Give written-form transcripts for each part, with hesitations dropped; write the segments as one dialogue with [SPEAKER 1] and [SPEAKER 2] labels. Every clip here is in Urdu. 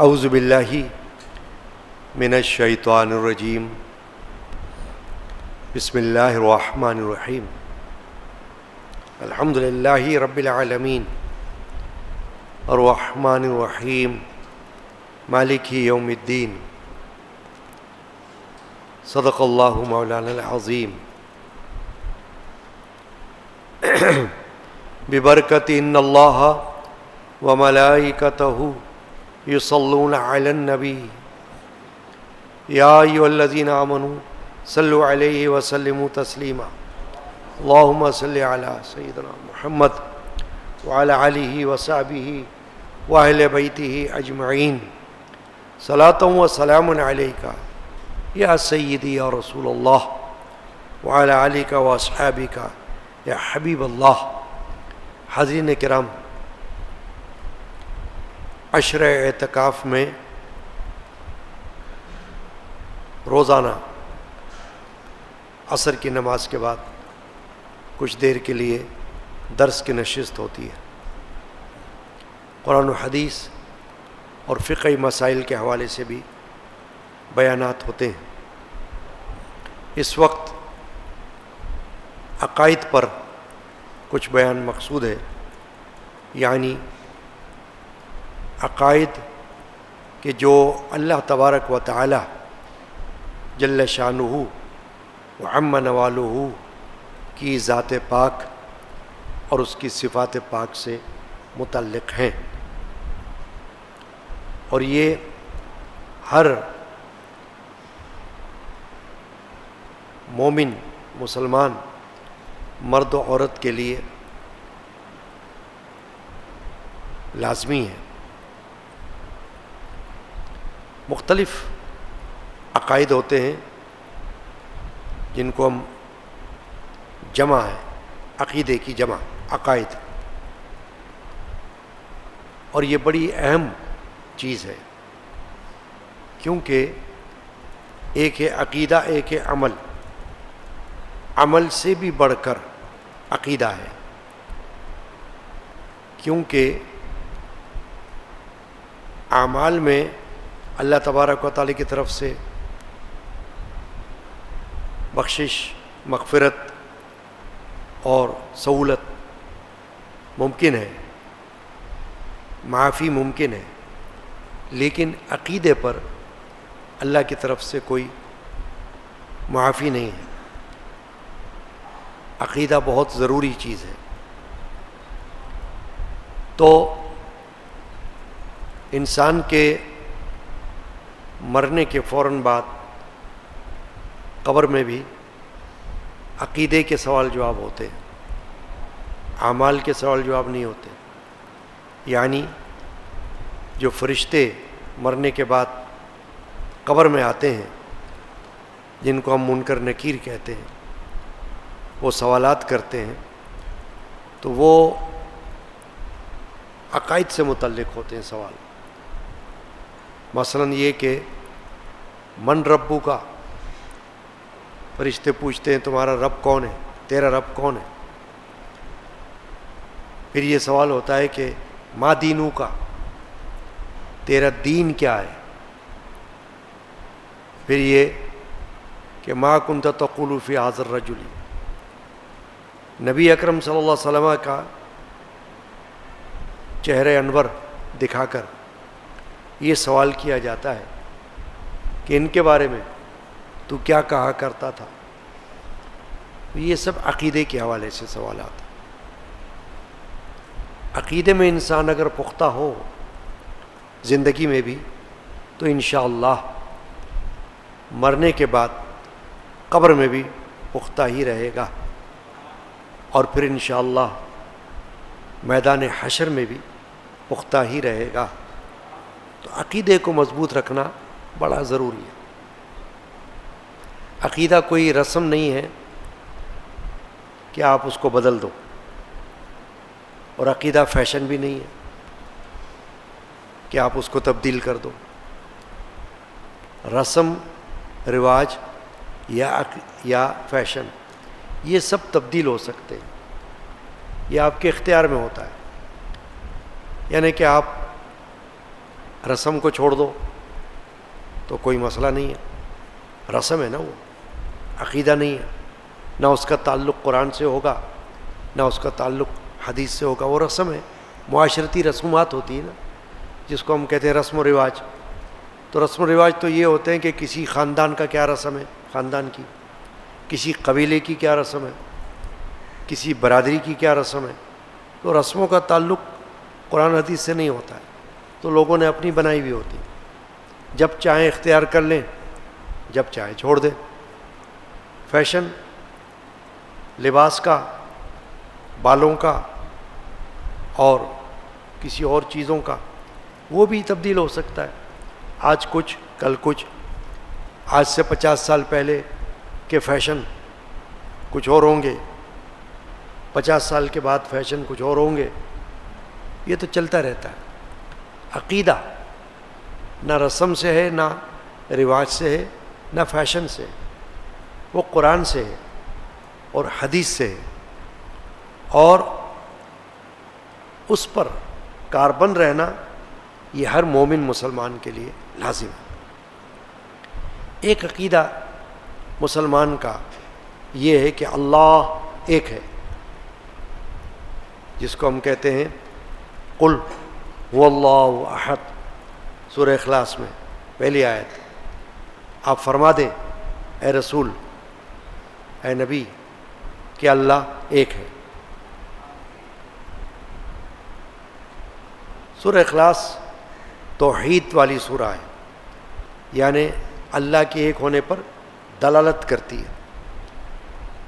[SPEAKER 1] اعوذ باللہ من الشیطان الرجیم بسم اللہ الرحمن الرحیم الحمد للہ رب العالمین الرحمن الرحیم مالک یوم الدین صدق اللہ مولانا العظیم ببرکت ان اللہ وملائکتہ یصلون علی النبی یا ایھا الذین آمنوا صلوا علیہ وسلموا تسلیما اللہم صل علی سیدنا محمد وعلی آلہ وصحبہ واہل بیتہ اجمعین صلاۃ و سلام علیک یا سیدی یا رسول اللہ وعلی آلک واصحابک یا حبیب اللہ۔ حاضرین کرام، عشر اعتکاف میں روزانہ عصر کی نماز کے بعد کچھ دیر کے لیے درس کی نشست ہوتی ہے۔ قرآن و حدیث اور فقہی مسائل کے حوالے سے بھی بیانات ہوتے ہیں۔ اس وقت عقائد پر کچھ بیان مقصود ہے، یعنی عقائد کہ جو اللہ تبارک و تعالی جل شانہ وعم نوالہ کی ذات پاک اور اس کی صفات پاک سے متعلق ہیں، اور یہ ہر مومن مسلمان مرد و عورت کے لیے لازمی ہے۔ مختلف عقائد ہوتے ہیں جن کو ہم جمع ہے، عقیدے کی جمع عقائد، اور یہ بڑی اہم چیز ہے، کیونکہ ایک ہے عقیدہ، ایک ہے عمل۔ عمل سے بھی بڑھ کر عقیدہ ہے، کیونکہ اعمال میں اللہ تبارک و تعالی کی طرف سے بخشش، مغفرت اور سہولت ممکن ہے، معافی ممکن ہے، لیکن عقیدے پر اللہ کی طرف سے کوئی معافی نہیں ہے۔ عقیدہ بہت ضروری چیز ہے۔ تو انسان کے مرنے کے فوراً بعد قبر میں بھی عقیدے کے سوال جواب ہوتے ہیں، اعمال کے سوال جواب نہیں ہوتے۔ یعنی جو فرشتے مرنے کے بعد قبر میں آتے ہیں، جن کو ہم منکر نکیر کہتے ہیں، وہ سوالات کرتے ہیں، تو وہ عقائد سے متعلق ہوتے ہیں سوال۔ مثلا یہ کہ من ربو کا، فرشتے پوچھتے ہیں تمہارا رب کون ہے، تیرا رب کون ہے۔ پھر یہ سوال ہوتا ہے کہ ما دینو کا، تیرا دین کیا ہے۔ پھر یہ کہ ما کنت تقول فی ھذا الرجل، نبی اکرم صلی اللہ علیہ وسلم کا چہرہ انور دکھا کر یہ سوال کیا جاتا ہے کہ ان کے بارے میں تو کیا کہا کرتا تھا۔ یہ سب عقیدے کے حوالے سے سوالات ہیں۔ عقیدے میں انسان اگر پختہ ہو زندگی میں بھی، تو انشاءاللہ مرنے کے بعد قبر میں بھی پختہ ہی رہے گا، اور پھر انشاءاللہ میدان حشر میں بھی پختہ ہی رہے گا۔ تو عقیدے کو مضبوط رکھنا بڑا ضروری ہے۔ عقیدہ کوئی رسم نہیں ہے کہ آپ اس کو بدل دو، اور عقیدہ فیشن بھی نہیں ہے کہ آپ اس کو تبدیل کر دو۔ رسم، رواج یا فیشن، یہ سب تبدیل ہو سکتے ہیں، یہ آپ کے اختیار میں ہوتا ہے۔ یعنی کہ آپ رسم کو چھوڑ دو تو کوئی مسئلہ نہیں ہے، رسم ہے نا، وہ عقیدہ نہیں ہے، نہ اس کا تعلق قرآن سے ہوگا نہ اس کا تعلق حدیث سے ہوگا، وہ رسم ہے، معاشرتی رسومات ہوتی ہے نا، جس کو ہم کہتے ہیں رسم و رواج۔ تو رسم و رواج تو یہ ہوتے ہیں کہ کسی خاندان کا کیا رسم ہے، خاندان کی، کسی قبیلے کی کیا رسم ہے، کسی برادری کی کیا رسم ہے، تو رسموں کا تعلق قرآن حدیث سے نہیں ہوتا ہے، تو لوگوں نے اپنی بنائی ہوئی ہوتی، جب چاہیں اختیار کر لیں، جب چاہیں چھوڑ دیں۔ فیشن لباس کا، بالوں کا اور کسی اور چیزوں کا، وہ بھی تبدیل ہو سکتا ہے، آج کچھ کل کچھ، آج سے 50 سال پہلے کے فیشن کچھ اور ہوں گے، 50 سال کے بعد فیشن کچھ اور ہوں گے، یہ تو چلتا رہتا ہے۔ عقیدہ نہ رسم سے ہے، نہ رواج سے ہے، نہ فیشن سے، وہ قرآن سے ہے اور حدیث سے ہے، اور اس پر کاربند رہنا یہ ہر مومن مسلمان کے لیے لازم ہے۔ ایک عقیدہ مسلمان کا یہ ہے کہ اللہ ایک ہے، جس کو ہم کہتے ہیں قل هو اللہ احد، سورہ اخلاص میں پہلی آیت۔ آپ فرما دیں اے رسول، اے نبی، کہ اللہ ایک ہے۔ سورہ اخلاص توحید والی سورہ ہے، یعنی اللہ کے ایک ہونے پر دلالت کرتی ہے،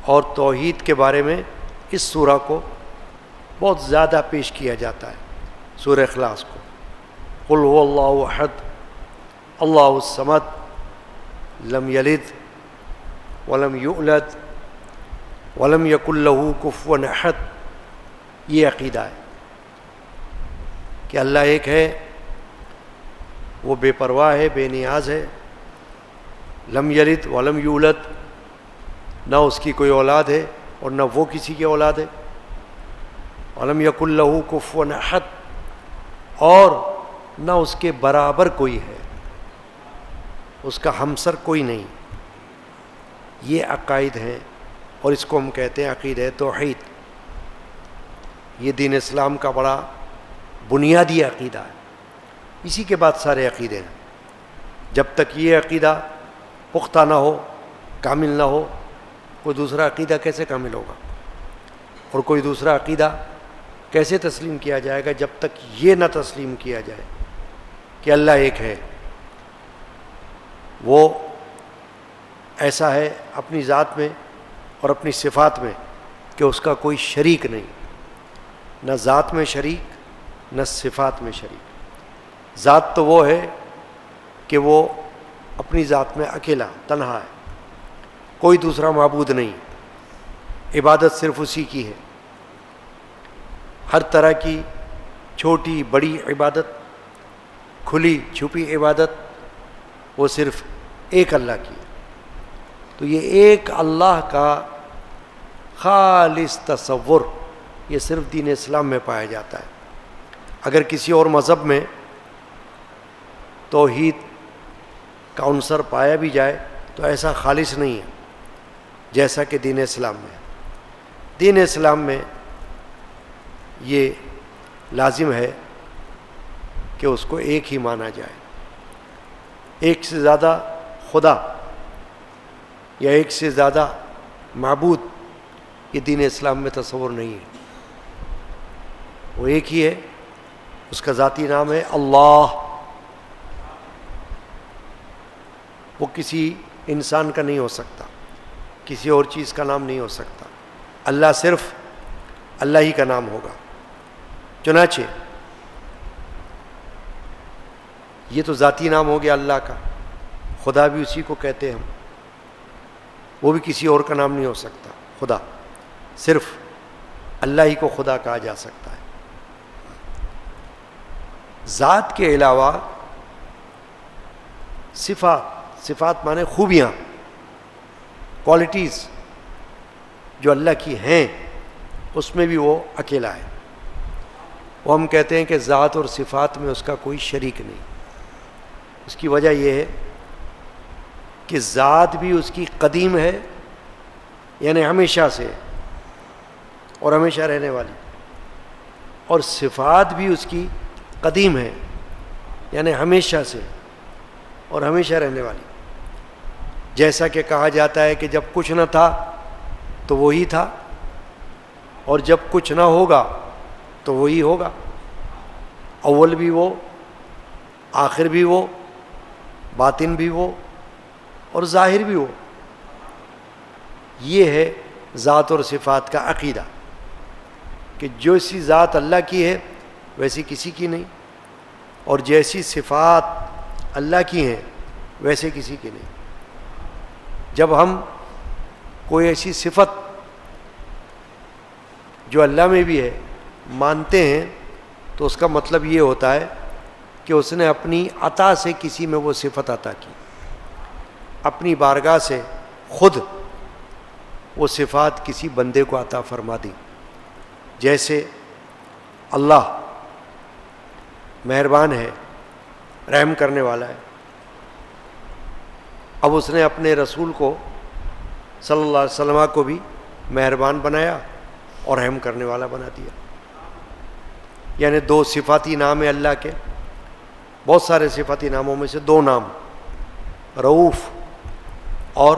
[SPEAKER 1] اور توحید کے بارے میں اس سورہ کو بہت زیادہ پیش کیا جاتا ہے، سورہ اخلاص کو۔ قل هو اللہ احد اللہ الصمد لم یلد ولم یولد ولم یکن لہ کفوا احد، یہ عقیدہ ہے کہ اللہ ایک ہے، وہ بے پرواہ ہے، بے نیاز ہے، لم یلد ولم یولد، نہ اس کی کوئی اولاد ہے اور نہ وہ کسی کی اولاد ہے، ولم یکن لہ کفوا احد، اور نہ اس کے برابر کوئی ہے، اس کا ہمسر کوئی نہیں۔ یہ عقائد ہیں، اور اس کو ہم کہتے ہیں عقیدہ توحید۔ یہ دین اسلام کا بڑا بنیادی عقیدہ ہے، اسی کے بعد سارے عقیدے ہیں۔ جب تک یہ عقیدہ پختہ نہ ہو، کامل نہ ہو، کوئی دوسرا عقیدہ کیسے کامل ہوگا، اور کوئی دوسرا عقیدہ کیسے تسلیم کیا جائے گا جب تک یہ نہ تسلیم کیا جائے کہ اللہ ایک ہے، وہ ایسا ہے اپنی ذات میں اور اپنی صفات میں کہ اس کا کوئی شریک نہیں، نہ ذات میں شریک نہ صفات میں شریک۔ ذات تو وہ ہے کہ وہ اپنی ذات میں اکیلا تنہا ہے، کوئی دوسرا معبود نہیں، عبادت صرف اسی کی ہے، ہر طرح کی چھوٹی بڑی عبادت، کھلی چھپی عبادت، وہ صرف ایک اللہ کی ہے۔ تو یہ ایک اللہ کا خالص تصور یہ صرف دین اسلام میں پایا جاتا ہے۔ اگر کسی اور مذہب میں توحید کا عنصر پایا بھی جائے تو ایسا خالص نہیں ہے جیسا کہ دین اسلام میں۔ دین اسلام میں یہ لازم ہے کہ اس کو ایک ہی مانا جائے، ایک سے زیادہ خدا یا ایک سے زیادہ معبود یہ دین اسلام میں تصور نہیں ہے، وہ ایک ہی ہے، اس کا ذاتی نام ہے اللہ۔ وہ کسی انسان کا نہیں ہو سکتا، کسی اور چیز کا نام نہیں ہو سکتا، اللہ صرف اللہ ہی کا نام ہوگا۔ چنانچہ یہ تو ذاتی نام ہو گیا اللہ کا، خدا بھی اسی کو کہتے ہیں ہم، وہ بھی کسی اور کا نام نہیں ہو سکتا، خدا صرف اللہ ہی کو خدا کہا جا سکتا ہے۔ ذات کے علاوہ صفات مانے خوبیاں، کوالٹیز جو اللہ کی ہیں، اس میں بھی وہ اکیلا ہے۔ وہ ہم کہتے ہیں کہ ذات اور صفات میں اس کا کوئی شریک نہیں۔ اس کی وجہ یہ ہے کہ ذات بھی اس کی قدیم ہے، یعنی ہمیشہ سے اور ہمیشہ رہنے والی، اور صفات بھی اس کی قدیم ہے، یعنی ہمیشہ سے اور ہمیشہ رہنے والی۔ جیسا کہ کہا جاتا ہے کہ جب کچھ نہ تھا تو وہی تھا، اور جب کچھ نہ ہوگا تو وہی ہوگا، اول بھی وہ، آخر بھی وہ، باطن بھی وہ، اور ظاہر بھی وہ۔ یہ ہے ذات اور صفات کا عقیدہ، کہ جیسی ذات اللہ کی ہے ویسی کسی کی نہیں، اور جیسی صفات اللہ کی ہیں ویسے کسی کی نہیں۔ جب ہم کوئی ایسی صفت جو اللہ میں بھی ہے مانتے ہیں تو اس کا مطلب یہ ہوتا ہے کہ اس نے اپنی عطا سے کسی میں وہ صفت عطا کی، اپنی بارگاہ سے خود وہ صفات کسی بندے کو عطا فرما دی۔ جیسے اللہ مہربان ہے، رحم کرنے والا ہے، اب اس نے اپنے رسول کو صلی اللہ علیہ وسلم کو بھی مہربان بنایا اور رحم کرنے والا بنا دیا۔ یعنی دو صفاتی نام ہیں اللہ کے، بہت سارے صفاتی ناموں میں سے دو نام، رؤوف اور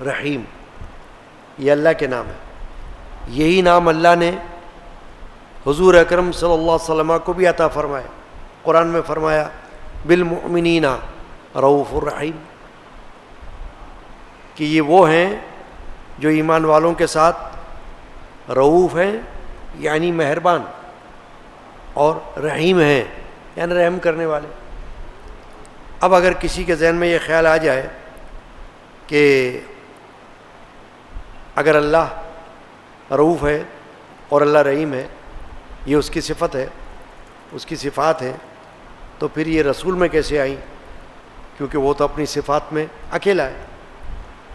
[SPEAKER 1] رحیم، یہ اللہ کے نام ہیں۔ یہی نام اللہ نے حضور اکرم صلی اللہ علیہ وسلم کو بھی عطا فرمایا۔ قرآن میں فرمایا بالمؤمنین رؤوف الرحیم، کہ یہ وہ ہیں جو ایمان والوں کے ساتھ رؤوف ہیں یعنی مہربان، اور رحیم ہیں یعنی رحم کرنے والے۔ اب اگر کسی کے ذہن میں یہ خیال آ جائے کہ اگر اللہ رؤوف ہے اور اللہ رحیم ہے، یہ اس کی صفت ہے، اس کی صفات ہیں، تو پھر یہ رسول میں کیسے آئیں؟ کیونکہ وہ تو اپنی صفات میں اکیلا ہے،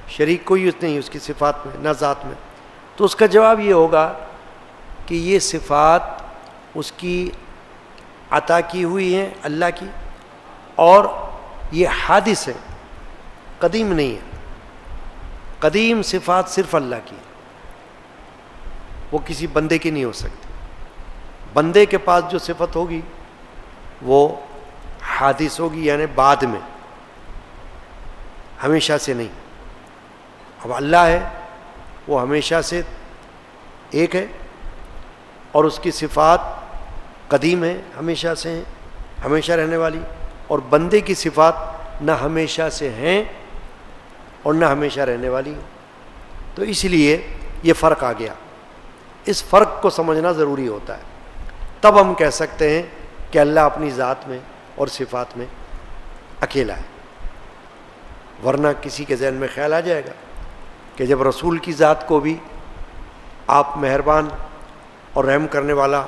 [SPEAKER 1] شریک کوئی اس نہیں اس کی صفات میں، نہ ذات میں۔ تو اس کا جواب یہ ہوگا کہ یہ صفات اس کی عطا کی ہوئی ہیں اللہ کی، اور یہ حادث ہے، قدیم نہیں ہے۔ قدیم صفات صرف اللہ کی، وہ کسی بندے کی نہیں ہو سکتی۔ بندے کے پاس جو صفت ہوگی وہ حادث ہوگی، یعنی بعد میں، ہمیشہ سے نہیں۔ اب اللہ ہے وہ ہمیشہ سے ایک ہے، اور اس کی صفات قدیم ہیں، ہمیشہ سے ہیں، ہمیشہ رہنے والی، اور بندے کی صفات نہ ہمیشہ سے ہیں اور نہ ہمیشہ رہنے والی ہیں۔ تو اس لیے یہ فرق آ گیا۔ اس فرق کو سمجھنا ضروری ہوتا ہے، تب ہم کہہ سکتے ہیں کہ اللہ اپنی ذات میں اور صفات میں اکیلا ہے۔ ورنہ کسی کے ذہن میں خیال آ جائے گا کہ جب رسول کی ذات کو بھی آپ مہربان اور رحم کرنے والا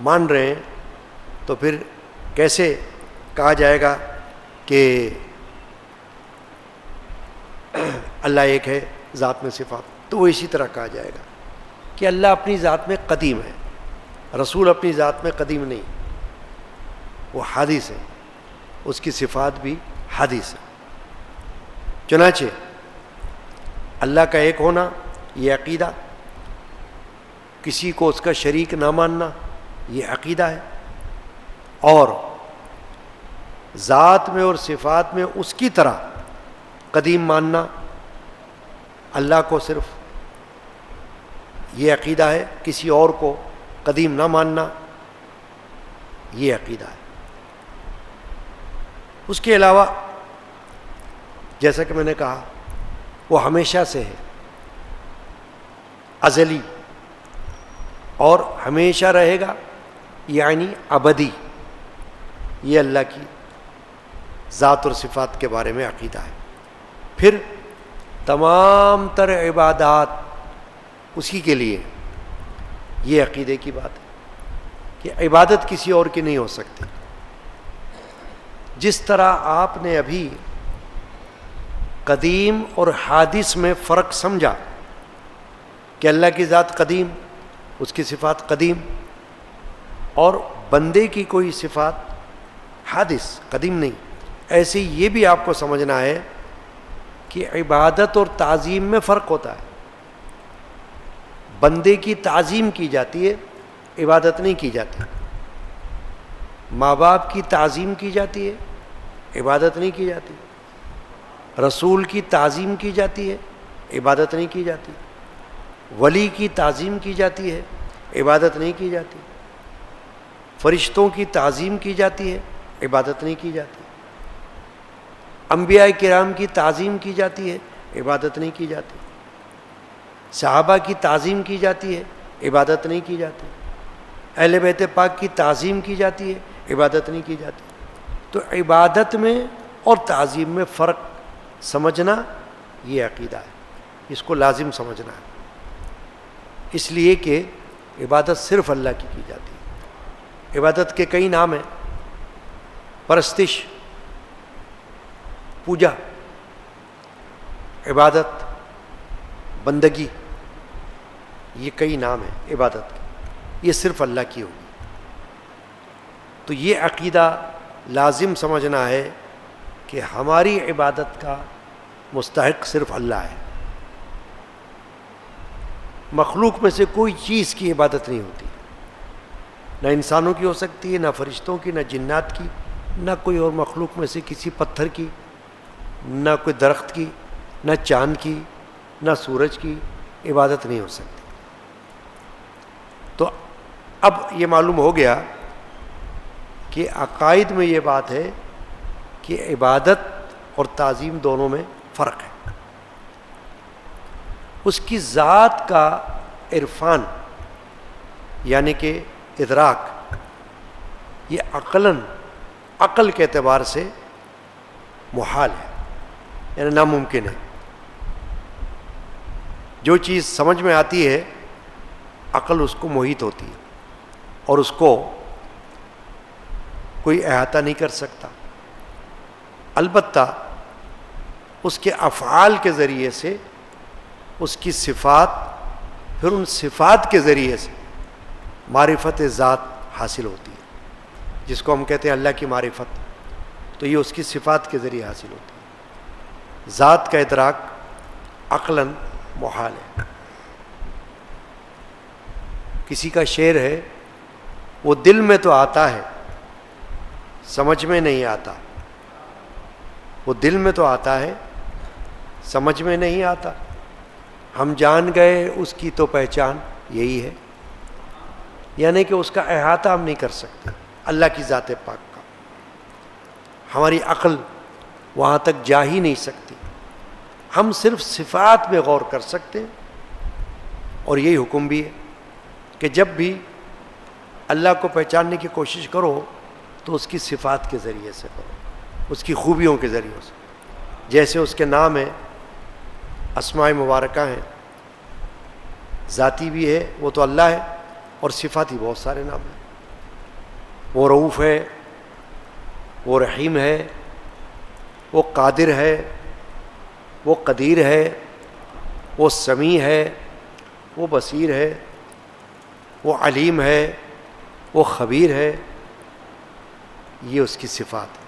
[SPEAKER 1] مان رہے ہیں، تو پھر کیسے کہا جائے گا کہ اللہ ایک ہے ذات میں صفات؟ تو وہ اسی طرح کہا جائے گا کہ اللہ اپنی ذات میں قدیم ہے، رسول اپنی ذات میں قدیم نہیں، وہ حادث ہے، اس کی صفات بھی حادث ہے۔ چنانچہ اللہ کا ایک ہونا یہ عقیدہ، کسی کو اس کا شریک نہ ماننا یہ عقیدہ ہے، اور ذات میں اور صفات میں اس کی طرح قدیم ماننا اللہ کو صرف یہ عقیدہ ہے، کسی اور کو قدیم نہ ماننا یہ عقیدہ ہے۔ اس کے علاوہ جیسا کہ میں نے کہا وہ ہمیشہ سے ہے، ازلی، اور ہمیشہ رہے گا یعنی ابدی۔ یہ اللہ کی ذات اور صفات کے بارے میں عقیدہ ہے۔ پھر تمام تر عبادات اسی کے لیے، یہ عقیدے کی بات ہے کہ عبادت کسی اور کی نہیں ہو سکتی۔ جس طرح آپ نے ابھی قدیم اور حادث میں فرق سمجھا کہ اللہ کی ذات قدیم، اس کی صفات قدیم، اور بندے کی کوئی صفات حادث، قدیم نہیں. ایسے یہ بھی آپ کو سمجھنا ہے کہ عبادت اور تعظیم میں فرق ہوتا ہے. بندے کی تعظیم کی جاتی ہے، عبادت نہیں کی جاتی. ماں باپ کی تعظیم کی جاتی ہے، عبادت نہیں کی جاتی. رسول کی تعظیم کی جاتی ہے، عبادت نہیں کی جاتی. ولی کی تعظیم کی جاتی ہے، عبادت نہیں کی جاتی. فرشتوں کی تعظیم کی جاتی ہے، عبادت نہیں کی جاتی. انبیاء کرام کی تعظیم کی جاتی ہے، عبادت نہیں کی جاتی. صحابہ کی تعظیم کی جاتی ہے، عبادت نہیں کی جاتی. اہل بیت پاک کی تعظیم کی جاتی ہے، عبادت نہیں کی جاتی. تو عبادت میں اور تعظیم میں فرق سمجھنا یہ عقیدہ ہے، اس کو لازم سمجھنا ہے. اس لیے کہ عبادت صرف اللہ کی جاتی ہے. عبادت کے کئی نام ہیں: پرستش، پوجا، عبادت، بندگی. یہ کئی نام ہیں عبادت کے، یہ صرف اللہ کی ہوگی. تو یہ عقیدہ لازم سمجھنا ہے کہ ہماری عبادت کا مستحق صرف اللہ ہے. مخلوق میں سے کوئی چیز کی عبادت نہیں ہوتی، نہ انسانوں کی ہو سکتی ہے، نہ فرشتوں کی، نہ جنات کی، نہ کوئی اور مخلوق میں سے کسی پتھر کی، نہ کوئی درخت کی، نہ چاند کی، نہ سورج کی عبادت نہیں ہو سکتی. تو اب یہ معلوم ہو گیا کہ عقائد میں یہ بات ہے کہ عبادت اور تعظیم دونوں میں فرق ہے. اس کی ذات کا عرفان یعنی کہ ادراک، یہ عقل کے اعتبار سے محال ہے، یعنی ناممکن ہے. جو چیز سمجھ میں آتی ہے عقل اس کو محیط ہوتی ہے اور اس کو کوئی احاطہ نہیں کر سکتا. البتہ اس کے افعال کے ذریعے سے اس کی صفات، پھر ان صفات کے ذریعے سے معرفت ذات حاصل ہوتی ہے، جس کو ہم کہتے ہیں اللہ کی معرفت. تو یہ اس کی صفات کے ذریعے حاصل ہوتی ہے. ذات کا ادراک عقلاً محال ہے. کسی کا شعر ہے، وہ دل میں تو آتا ہے سمجھ میں نہیں آتا. وہ دل میں تو آتا ہے سمجھ میں نہیں آتا. ہم جان گئے اس کی تو پہچان یہی ہے. یعنی کہ اس کا احاطہ ہم نہیں کر سکتے اللہ کی ذات پاک کا. ہماری عقل وہاں تک جا ہی نہیں سکتی. ہم صرف صفات میں غور کر سکتے ہیں. اور یہی حکم بھی ہے کہ جب بھی اللہ کو پہچاننے کی کوشش کرو تو اس کی صفات کے ذریعے سے کرو، اس کی خوبیوں کے ذریعے سے. جیسے اس کے نام ہیں، اسماء مبارکہ ہیں، ذاتی بھی ہے وہ تو اللہ ہے، اور صفاتی بہت سارے نام ہیں. وہ رؤوف ہے، وہ رحیم ہے، وہ قادر ہے، وہ قدیر ہے، وہ سمیع ہے، وہ بصیر ہے، وہ علیم ہے، وہ خبیر ہے. یہ اس کی صفات ہے.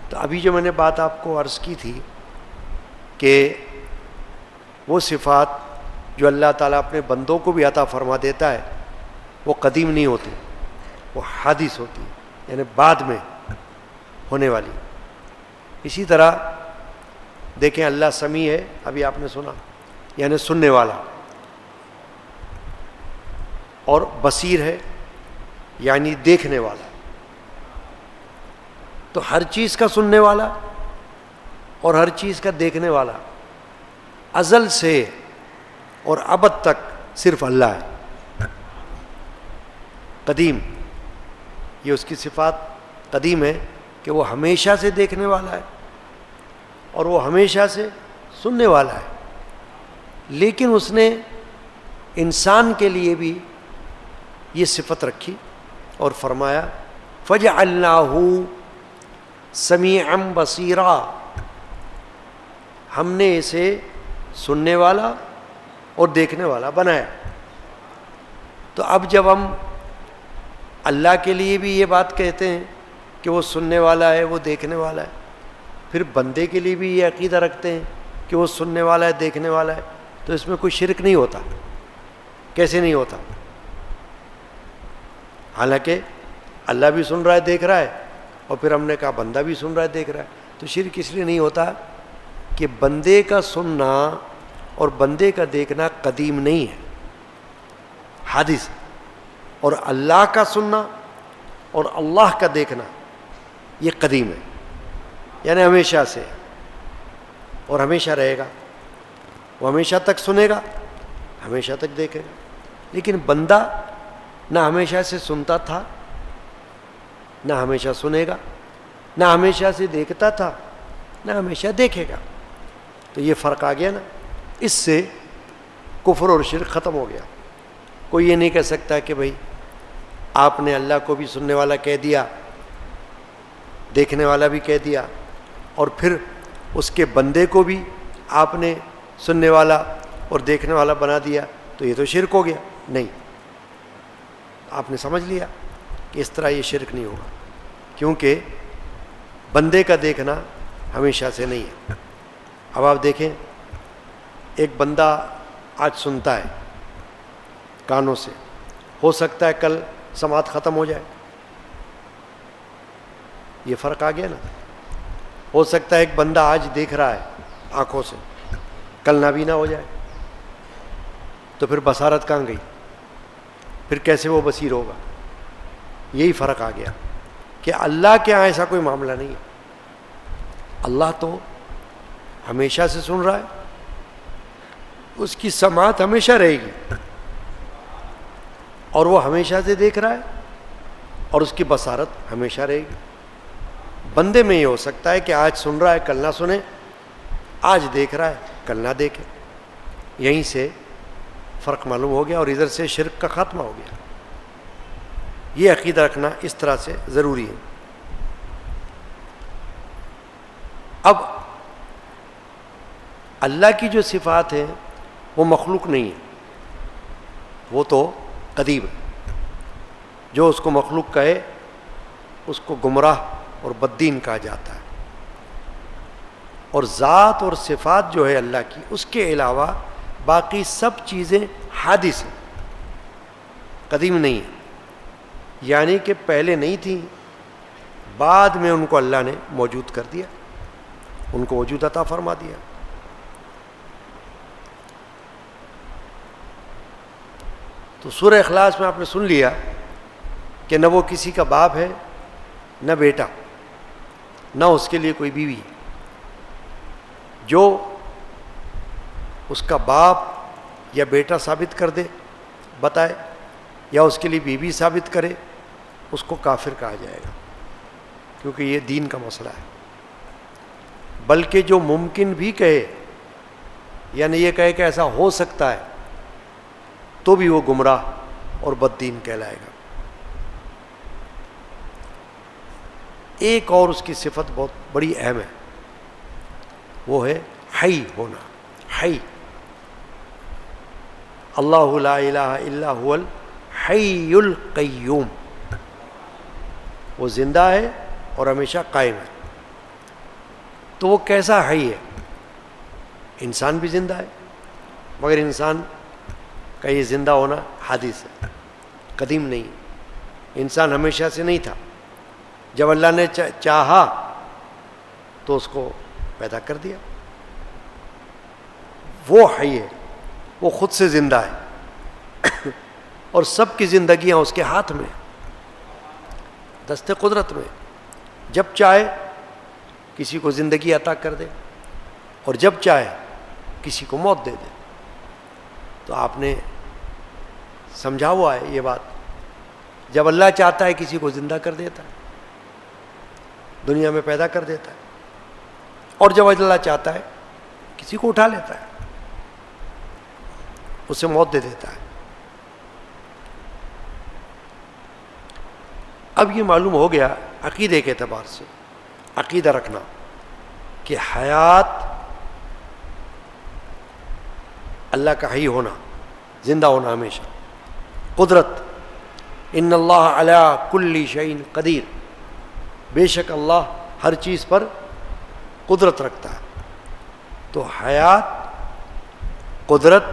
[SPEAKER 1] تو ابھی جو میں نے بات آپ کو عرض کی تھی کہ وہ صفات جو اللہ تعالیٰ اپنے بندوں کو بھی عطا فرما دیتا ہے وہ قدیم نہیں ہوتی، وہ حادث ہوتی، یعنی بعد میں ہونے والی. اسی طرح دیکھیں اللہ سمیع ہے، ابھی آپ نے سنا، یعنی سننے والا. اور بصیر ہے یعنی دیکھنے والا. تو ہر چیز کا سننے والا اور ہر چیز کا دیکھنے والا ازل سے اور ابد تک صرف اللہ ہے. قدیم، یہ اس کی صفات قدیم ہے کہ وہ ہمیشہ سے دیکھنے والا ہے اور وہ ہمیشہ سے سننے والا ہے. لیکن اس نے انسان کے لیے بھی یہ صفت رکھی اور فرمایا فَجَعَلْنَاهُ سَمِيعًا بَصِيرًا، ہم نے اسے سننے والا اور دیکھنے والا بنایا. تو اب جب ہم اللہ کے لیے بھی یہ بات کہتے ہیں کہ وہ سننے والا ہے، وہ دیکھنے والا ہے، پھر بندے کے لیے بھی یہ عقیدہ رکھتے ہیں کہ وہ سننے والا ہے، دیکھنے والا ہے، تو اس میں کوئی شرک نہیں ہوتا. کیسے نہیں ہوتا؟ حالانکہ اللہ بھی سن رہا ہے، دیکھ رہا ہے، اور پھر ہم نے کہا بندہ بھی سن رہا ہے، دیکھ رہا ہے. تو شرک اس لیے نہیں ہوتا کہ بندے کا سننا اور بندے کا دیکھنا قدیم نہیں ہے، حادث. اور اللہ کا سننا اور اللہ کا دیکھنا یہ قدیم ہے، یعنی ہمیشہ سے، اور ہمیشہ رہے گا. وہ ہمیشہ تک سنے گا، ہمیشہ تک دیکھے گا. لیکن بندہ نہ ہمیشہ سے سنتا تھا، نہ ہمیشہ سنے گا، نہ ہمیشہ سے دیکھتا تھا، نہ ہمیشہ دیکھے گا. تو یہ فرق آ گیا نا. اس سے کفر اور شرک ختم ہو گیا. کوئی یہ نہیں کہہ سکتا کہ بھائی آپ نے اللہ کو بھی سننے والا کہہ دیا، دیکھنے والا بھی کہہ دیا، اور پھر اس کے بندے کو بھی آپ نے سننے والا اور دیکھنے والا بنا دیا، تو یہ تو شرک ہو گیا. نہیں، آپ نے سمجھ لیا کہ اس طرح یہ شرک نہیں ہوگا، کیونکہ بندے کا دیکھنا ہمیشہ سے نہیں ہے. اب آپ دیکھیں، ایک بندہ آج سنتا ہے کانوں سے، ہو سکتا ہے کل سماعت ختم ہو جائے. یہ فرق آ گیا نا. ہو سکتا ہے ایک بندہ آج دیکھ رہا ہے آنکھوں سے، کل نابینا ہو جائے. تو پھر بصارت کہاں گئی؟ پھر کیسے وہ بصیر ہوگا؟ یہی فرق آ گیا کہ اللہ کے یہاں ایسا کوئی معاملہ نہیں ہے. اللہ تو ہمیشہ سے سن رہا ہے، اس کی سماعت ہمیشہ رہے گی، اور وہ ہمیشہ سے دیکھ رہا ہے، اور اس کی بصارت ہمیشہ رہے گی. بندے میں یہ ہو سکتا ہے کہ آج سن رہا ہے، کل نہ سنے، آج دیکھ رہا ہے، کل نہ دیکھے. یہیں سے فرق معلوم ہو گیا، اور ادھر سے شرک کا خاتمہ ہو گیا. یہ عقیدہ رکھنا اس طرح سے ضروری ہے. اب اللہ کی جو صفات ہیں وہ مخلوق نہیں ہے، وہ تو قدیم ہے. جو اس کو مخلوق کہے اس کو گمراہ اور بددین کہا جاتا ہے. اور ذات اور صفات جو ہے اللہ کی، اس کے علاوہ باقی سب چیزیں حادث ہیں، قدیم نہیں ہیں. یعنی کہ پہلے نہیں تھیں، بعد میں ان کو اللہ نے موجود کر دیا، ان کو وجود عطا فرما دیا. تو سورہ اخلاص میں آپ نے سن لیا کہ نہ وہ کسی کا باپ ہے، نہ بیٹا، نہ اس کے لیے کوئی بیوی. جو اس کا باپ یا بیٹا ثابت کر دے، بتائے، یا اس کے لیے بیوی ثابت کرے، اس کو کافر کہا جائے گا، کیونکہ یہ دین کا مسئلہ ہے. بلکہ جو ممکن بھی کہے، یعنی یہ کہے کہ ایسا ہو سکتا ہے، تو بھی وہ گمراہ اور بددین کہلائے گا. ایک اور اس کی صفت بہت بڑی اہم ہے، وہ ہے حی ہونا. حی، اللہ لا الہ الا هو الحی القیوم. وہ زندہ ہے اور ہمیشہ قائم ہے. تو وہ کیسا حی ہے؟ انسان بھی زندہ ہے، مگر انسان کا یہ زندہ ہونا حادث ہے، قدیم نہیں. انسان ہمیشہ سے نہیں تھا، جب اللہ نے چاہا تو اس کو پیدا کر دیا. وہ حی ہے، وہ خود سے زندہ ہے، اور سب کی زندگیاں اس کے ہاتھ میں، دست قدرت میں. جب چاہے کسی کو زندگی عطا کر دے، اور جب چاہے کسی کو موت دے دے. تو آپ نے سمجھا ہوا ہے یہ بات، جب اللہ چاہتا ہے کسی کو زندہ کر دیتا ہے، دنیا میں پیدا کر دیتا ہے، اور جب اللہ چاہتا ہے کسی کو اٹھا لیتا ہے، اسے موت دے دیتا ہے. اب یہ معلوم ہو گیا عقیدے کے اعتبار سے، عقیدہ رکھنا کہ حیات اللہ کا حی ہونا، زندہ ہونا ہمیشہ، قدرت ان اللہ علی کل شیء قدیر، بے شک اللہ ہر چیز پر قدرت رکھتا ہے. تو حیات، قدرت،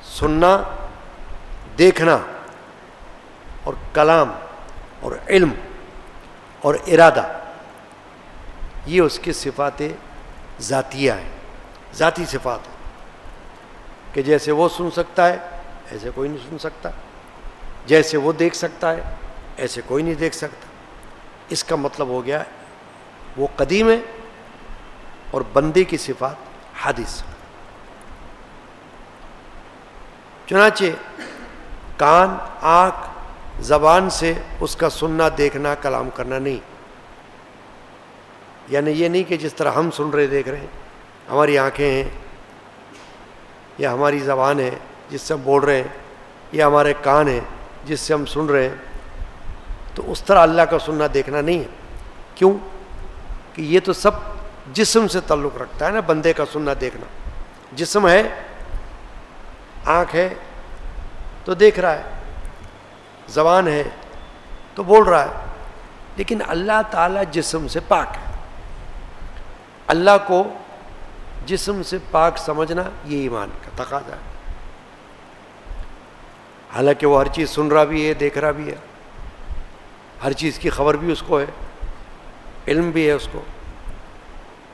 [SPEAKER 1] سننا، دیکھنا اور کلام اور علم اور ارادہ، یہ اس کی صفات ذاتیہ ہیں، ذاتی صفات ہیں کہ جیسے وہ سن سکتا ہے ایسے کوئی نہیں سن سکتا، جیسے وہ دیکھ سکتا ہے ایسے کوئی نہیں دیکھ سکتا. اس کا مطلب ہو گیا وہ قدیم ہے اور بندے کی صفات حادث. چنانچہ کان، آنکھ، زبان سے اس کا سننا، دیکھنا، کلام کرنا نہیں. یعنی یہ نہیں کہ جس طرح ہم سن رہے دیکھ رہے ہیں، ہماری آنکھیں ہیں یا ہماری زبان ہے جس سے ہم بول رہے ہیں یا ہمارے کان ہیں جس سے ہم سن رہے ہیں، تو اس طرح اللہ کا سننا دیکھنا نہیں ہے. کیوں کہ یہ تو سب جسم سے تعلق رکھتا ہے نا. بندے کا سننا دیکھنا جسم ہے، آنکھ ہے تو دیکھ رہا ہے، زبان ہے تو بول رہا ہے. لیکن اللہ تعالیٰ جسم سے پاک ہے. اللہ کو جسم سے پاک سمجھنا یہ ایمان کا تقاضا ہے. حالانکہ وہ ہر چیز سن رہا بھی ہے، دیکھ رہا بھی ہے، ہر چیز کی خبر بھی اس کو ہے، علم بھی ہے اس کو،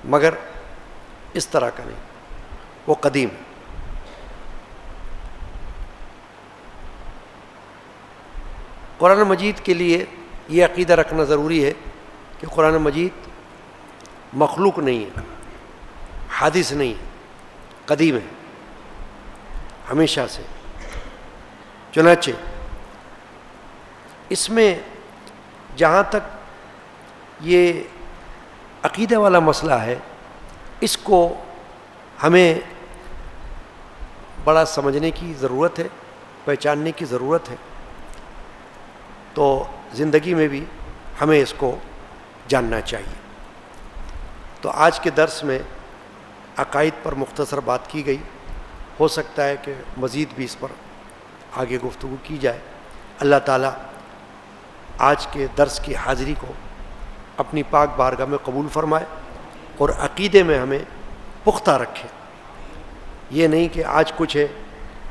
[SPEAKER 1] مگر اس طرح کا نہیں. وہ قدیم ہے. قرآن مجید کے لیے یہ عقیدہ رکھنا ضروری ہے کہ قرآن مجید مخلوق نہیں ہے، حادث نہیں ہے، قدیم ہے ہمیشہ سے. چنانچہ اس میں جہاں تک یہ عقیدہ والا مسئلہ ہے، اس کو ہمیں بڑا سمجھنے کی ضرورت ہے، پہچاننے کی ضرورت ہے. تو زندگی میں بھی ہمیں اس کو جاننا چاہیے. تو آج کے درس میں عقائد پر مختصر بات کی گئی. ہو سکتا ہے کہ مزید بھی اس پر آگے گفتگو کی جائے. اللہ تعالیٰ آج کے درس کی حاضری کو اپنی پاک بارگاہ میں قبول فرمائے اور عقیدے میں ہمیں پختہ رکھے. یہ نہیں کہ آج کچھ ہے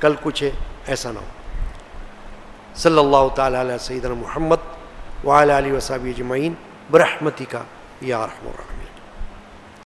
[SPEAKER 1] کل کچھ ہے، ایسا نہ ہو. صلی اللہ تعالیٰ علیہ سیدنا محمد وعلی آلہ وصحبہ اجمعین برحمتک یا ارحم الراحمین.